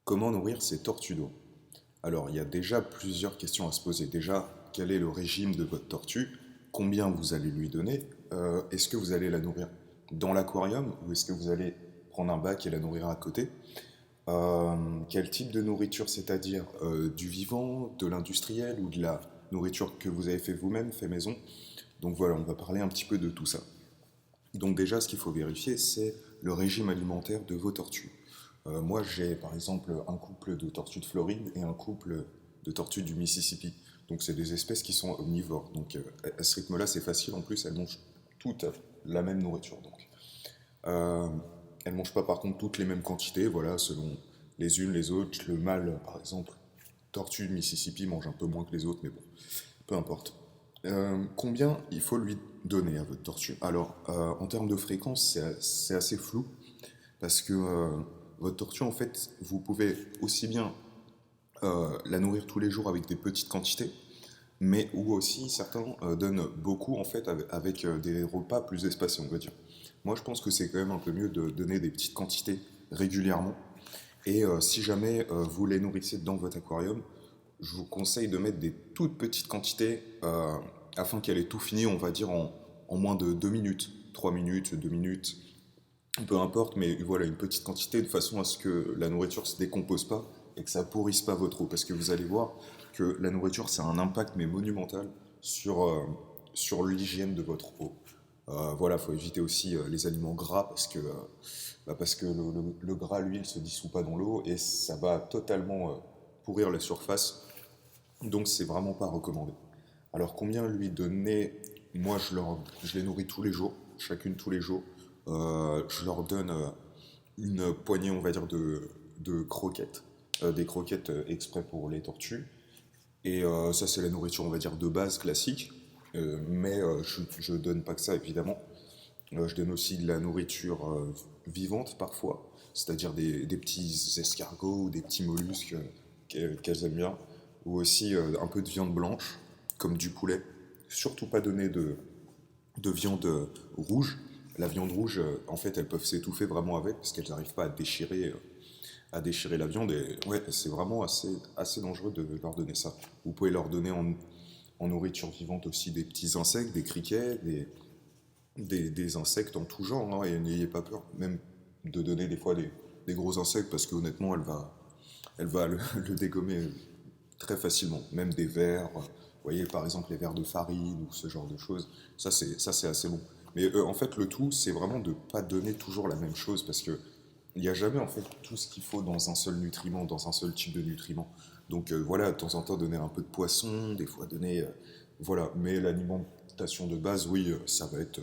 Comment nourrir ces tortues d'eau? Alors, il y a déjà plusieurs questions à se poser. Déjà, quel est le régime de votre tortue? Combien vous allez lui donner? Est-ce que vous allez la nourrir dans l'aquarium ou est-ce que vous allez prendre un bac et la nourrir à côté? Quel type de nourriture, c'est-à-dire du vivant, de l'industriel ou de la nourriture que vous avez fait vous-même, fait maison? Donc voilà, on va parler un petit peu de tout ça. Donc déjà, ce qu'il faut vérifier, c'est le régime alimentaire de vos tortues. Moi, j'ai par exemple un couple de tortues de Floride et un couple de tortues du Mississippi. Donc c'est des espèces qui sont omnivores. Donc à ce rythme-là, c'est facile. En plus, elles mangent toutes la même nourriture. Donc euh, elles mangent pas par contre toutes les mêmes quantités. Voilà, selon les unes, les autres. Le mâle, par exemple, tortue de Mississippi mange un peu moins que les autres, mais bon, peu importe. Combien il faut lui donner à votre tortue? Alors, en termes de fréquence, c'est assez flou parce que votre tortue, en fait, vous pouvez aussi bien la nourrir tous les jours avec des petites quantités, mais ou aussi certains donnent beaucoup en fait avec des repas plus espacés, on va dire. Moi, je pense que c'est quand même un peu mieux de donner des petites quantités régulièrement. Et si jamais vous les nourrissez dans votre aquarium, je vous conseille de mettre des toutes petites quantités afin qu'elle ait tout fini, on va dire, en moins de 2 minutes, 3 minutes, 2 minutes, peu importe, mais voilà, une petite quantité de façon à ce que la nourriture se décompose pas et que ça pourrisse pas votre eau. Parce que vous allez voir que la nourriture, ça a un impact mais monumental sur l'hygiène de votre eau. Voilà, faut éviter aussi les aliments gras parce que le gras, lui, il se dissout pas dans l'eau et ça va totalement pourrir la surface. Donc c'est vraiment pas recommandé. Alors combien lui donner? Moi, je les nourris tous les jours, chacune tous les jours. Je leur donne une poignée, on va dire, de croquettes, des croquettes exprès pour les tortues. Et ça, c'est la nourriture, on va dire, de base classique. Mais je donne pas que ça, évidemment. Je donne aussi de la nourriture vivante parfois, c'est-à-dire des petits escargots ou des petits mollusques qu'elles aiment bien, ou aussi un peu de viande blanche, comme du poulet. Surtout pas donner de viande rouge. La viande rouge, en fait, elles peuvent s'étouffer vraiment avec parce qu'elles n'arrivent pas à déchirer la viande. Et ouais, c'est vraiment assez dangereux de leur donner ça. Vous pouvez leur donner en nourriture vivante aussi des petits insectes, des criquets, des insectes en tout genre, hein, et n'ayez pas peur, même de donner des fois des gros insectes, parce que honnêtement, elle va le dégommer très facilement. Même des vers, vous voyez, par exemple les vers de farine ou ce genre de choses, ça c'est assez bon. Mais en fait, le tout, c'est vraiment de pas donner toujours la même chose, parce que il n'y a jamais en fait tout ce qu'il faut dans un seul nutriment, dans un seul type de nutriment. Donc voilà, de temps en temps donner un peu de poisson, des fois donner, voilà. Mais l'alimentation de base, oui, ça va être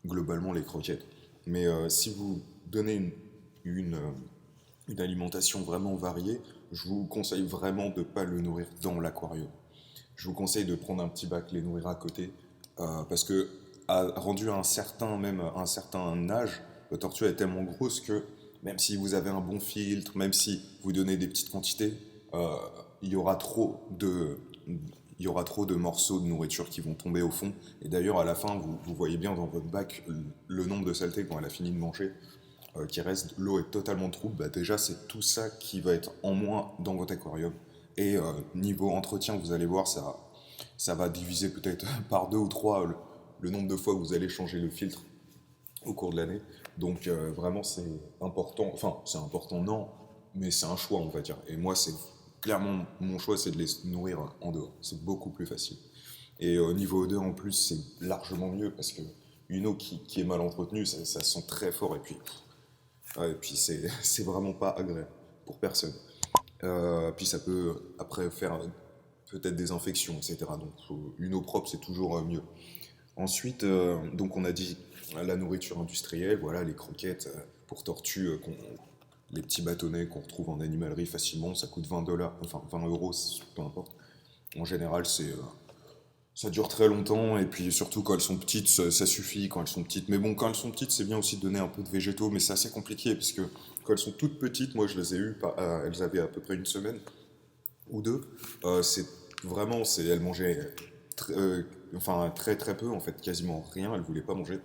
globalement les croquettes. Mais si vous donnez une, euh, une alimentation vraiment variée, je vous conseille vraiment de ne pas le nourrir dans l'aquarium. Je vous conseille de prendre un petit bac, les nourrir à côté, parce que rendu à un certain, même à un certain âge, la tortue est tellement grosse que même si vous avez un bon filtre, même si vous donnez des petites quantités, euh, il y aura trop de, il y aura trop de morceaux de nourriture qui vont tomber au fond. Et d'ailleurs, à la fin, vous voyez bien dans votre bac le nombre de saletés quand elle a fini de manger qui reste, l'eau est totalement trouble, bah déjà c'est tout ça qui va être en moins dans votre aquarium. Et niveau entretien, vous allez voir, ça va diviser peut-être par deux ou trois le nombre de fois que vous allez changer le filtre au cours de l'année. Donc vraiment c'est important, enfin c'est important non, mais c'est un choix on va dire. Et moi c'est clairement mon choix c'est de les nourrir en dehors. C'est beaucoup plus facile. Et au niveau odeur en plus c'est largement mieux parce que une eau qui est mal entretenue ça sent très fort et puis ouais, et puis c'est vraiment pas agréable pour personne. Puis ça peut après faire peut-être des infections, etc. Donc une eau propre c'est toujours mieux. Ensuite, donc on a dit la nourriture industrielle, voilà les croquettes pour tortues, les petits bâtonnets qu'on retrouve en animalerie facilement, ça coûte 20 dollars, enfin 20 euros, peu importe. En général, ça dure très longtemps et puis surtout quand elles sont petites, ça suffit quand elles sont petites. Mais bon, quand elles sont petites, c'est bien aussi de donner un peu de végétaux, mais c'est assez compliqué parce que quand elles sont toutes petites, moi je les ai eues, elles avaient à peu près une semaine ou deux. C'est vraiment, elles mangeaient très, enfin très très peu en fait, quasiment rien. Elles voulaient pas manger.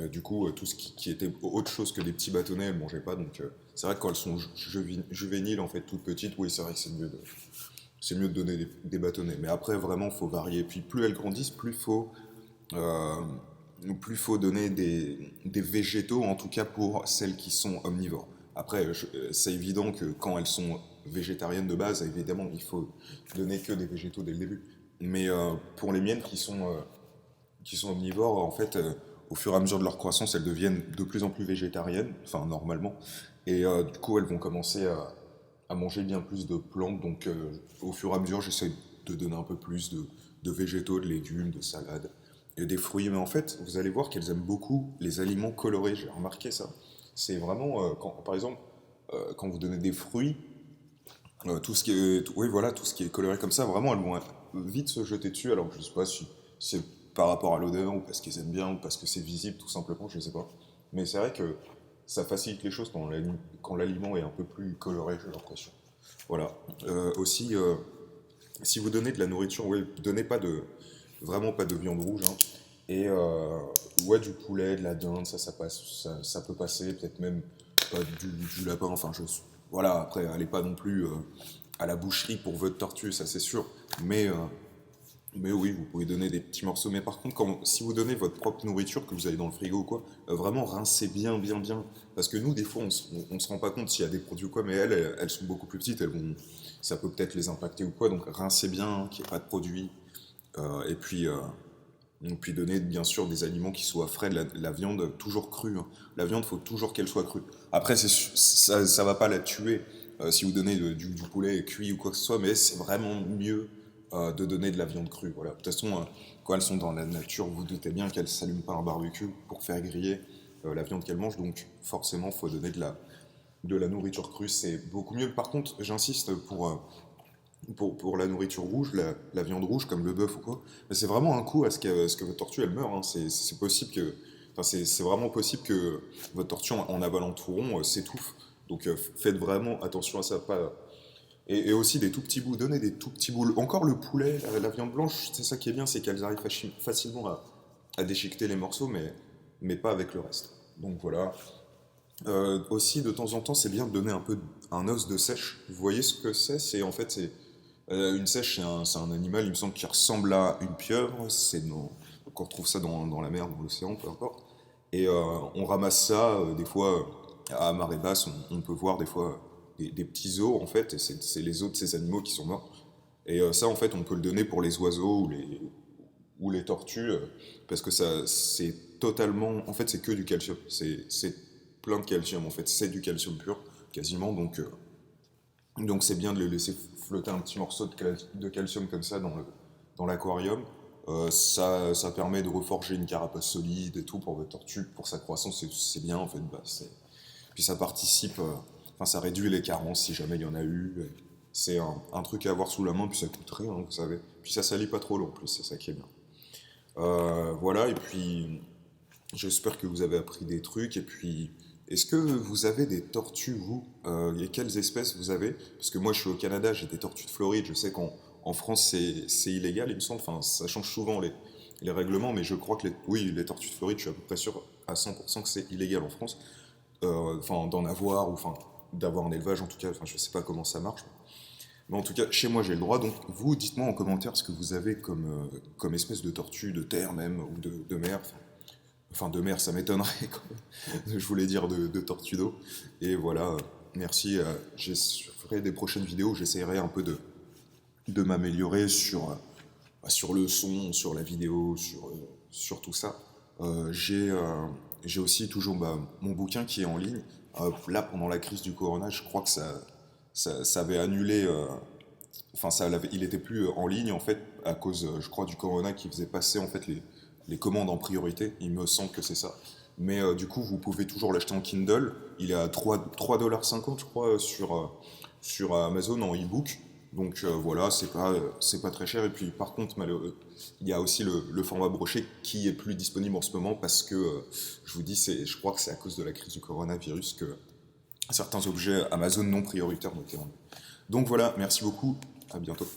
Du coup, tout ce qui était autre chose que des petits bâtonnets, elles mangeaient pas. Donc, c'est vrai que quand elles sont juvéniles, en fait, toutes petites, oui, c'est vrai que c'est mieux de donner des bâtonnets. Mais après, vraiment, faut varier. Puis, plus elles grandissent, euh, plus faut donner des végétaux, en tout cas pour celles qui sont omnivores. Après, c'est évident que quand elles sont végétariennes de base, évidemment, il faut donner que des végétaux dès le début. Mais pour les miennes qui sont omnivores, en fait, au fur et à mesure de leur croissance, elles deviennent de plus en plus végétariennes, enfin normalement, et du coup, elles vont commencer à manger bien plus de plantes. Donc, au fur et à mesure, j'essaie de donner un peu plus de végétaux, de légumes, de salades et des fruits. Mais en fait, vous allez voir qu'elles aiment beaucoup les aliments colorés. J'ai remarqué ça. C'est vraiment, par exemple, quand vous donnez des fruits, tout ce qui est, oui, voilà, tout ce qui est coloré comme ça, vraiment, elles vont vite se jeter dessus. Alors, je sais pas si c'est par rapport à l'odeur ou parce qu'ils aiment bien ou parce que c'est visible, tout simplement, je sais pas. Mais c'est vrai que ça facilite les choses quand l'aliment est un peu plus coloré, j'ai l'impression. Voilà. Aussi, si vous donnez de la nourriture, ouais, donnez pas vraiment pas de viande rouge, hein. Et ouais, du poulet, de la dinde, ça passe, ça peut passer, peut-être même du lapin. Enfin, voilà. Après, allez pas non plus à la boucherie pour votre tortue, ça c'est sûr. Mais mais oui, vous pouvez donner des petits morceaux. Mais par contre, si vous donnez votre propre nourriture que vous avez dans le frigo ou quoi, vraiment rincez bien, bien, bien. Parce que nous, des fois, on se rend pas compte s'il y a des produits ou quoi, mais elles sont beaucoup plus petites. Ça peut peut-être les impacter ou quoi. Donc rincez bien, qu'il n'y ait pas de produits. Et puis donner bien sûr des aliments qui soient frais, la viande toujours crue, hein. La viande, faut toujours qu'elle soit crue. Après, ça va pas la tuer si vous donnez du poulet cuit ou quoi que ce soit, mais c'est vraiment mieux de donner de la viande crue. Voilà. De toute façon, quand elles sont dans la nature, vous doutez bien qu'elles ne s'allument pas un barbecue pour faire griller la viande qu'elles mangent, donc forcément, il faut donner de la nourriture crue, c'est beaucoup mieux. Par contre, j'insiste pour la nourriture rouge, la viande rouge, comme le bœuf ou quoi, mais c'est vraiment un coup à ce que votre tortue, elle meure, hein. C'est possible que... Enfin, c'est vraiment possible que votre tortue, en avalant tout rond, s'étouffe. Donc faites vraiment attention à ça. Pas... Et aussi des tout petits bouts, donnez des tout petits bouts. Encore le poulet, la viande blanche, c'est ça qui est bien, c'est qu'elles arrivent facilement à déchiqueter les morceaux, mais pas avec le reste. Donc voilà. Aussi, de temps en temps, c'est bien de donner un peu un os de sèche. Vous voyez ce que c'est? Une sèche, c'est un animal, il me semble, qui ressemble à une pieuvre. Donc on retrouve ça dans la mer, dans l'océan, peu importe. Et on ramasse ça, des fois, à marée basse, on peut voir des fois des petits os, en fait, et c'est les os de ces animaux qui sont morts. Et ça, en fait, on peut le donner pour les oiseaux ou les tortues, parce que ça, c'est totalement... En fait, c'est que du calcium. C'est plein de calcium, en fait. C'est du calcium pur, quasiment. Donc c'est bien de le laisser flotter un petit morceau de calcium comme ça dans l'aquarium. Ça permet de reforger une carapace solide et tout pour votre tortue, pour sa croissance, c'est bien en fait. Puis ça participe, enfin ça réduit les carences si jamais il y en a eu. C'est un truc à avoir sous la main, puis ça coûte rien, vous savez. Puis ça salit pas trop l'eau en plus, c'est ça qui est bien. Voilà, et puis j'espère que vous avez appris des trucs. Et puis, est-ce que vous avez des tortues, vous et quelles espèces vous avez? Parce que moi, je suis au Canada, j'ai des tortues de Floride. Je sais qu'en France, c'est illégal, il me semble. Enfin, ça change souvent les règlements, mais je crois que oui, les tortues de Floride, je suis à peu près sûr à 100% que c'est illégal en France. Enfin, d'en avoir, ou enfin, d'avoir un élevage en tout cas. Enfin, je sais pas comment ça marche. Mais en tout cas, chez moi, j'ai le droit. Donc, vous, dites-moi en commentaire ce que vous avez comme espèce de tortue, de terre même, ou de mer. Enfin, de mer, ça m'étonnerait quand même. Je voulais dire de tortue d'eau. Et voilà, merci. Je ferai des prochaines vidéos où j'essaierai un peu de m'améliorer sur le son, sur la vidéo, sur tout ça. J'ai aussi toujours mon bouquin qui est en ligne. Là, pendant la crise du corona, je crois que ça avait annulé. Enfin, il était plus en ligne en fait à cause, je crois, du corona qui faisait passer en fait les commandes en priorité. Il me semble que c'est ça. Mais du coup, vous pouvez toujours l'acheter en Kindle. Il est à 3,50 je crois, sur Amazon en e-book. Donc voilà, c'est pas très cher. Et puis par contre, il y a aussi le format broché qui est plus disponible en ce moment parce que, je vous dis, je crois que c'est à cause de la crise du coronavirus que certains objets Amazon non prioritaires ont été rendus. Donc voilà, merci beaucoup, à bientôt.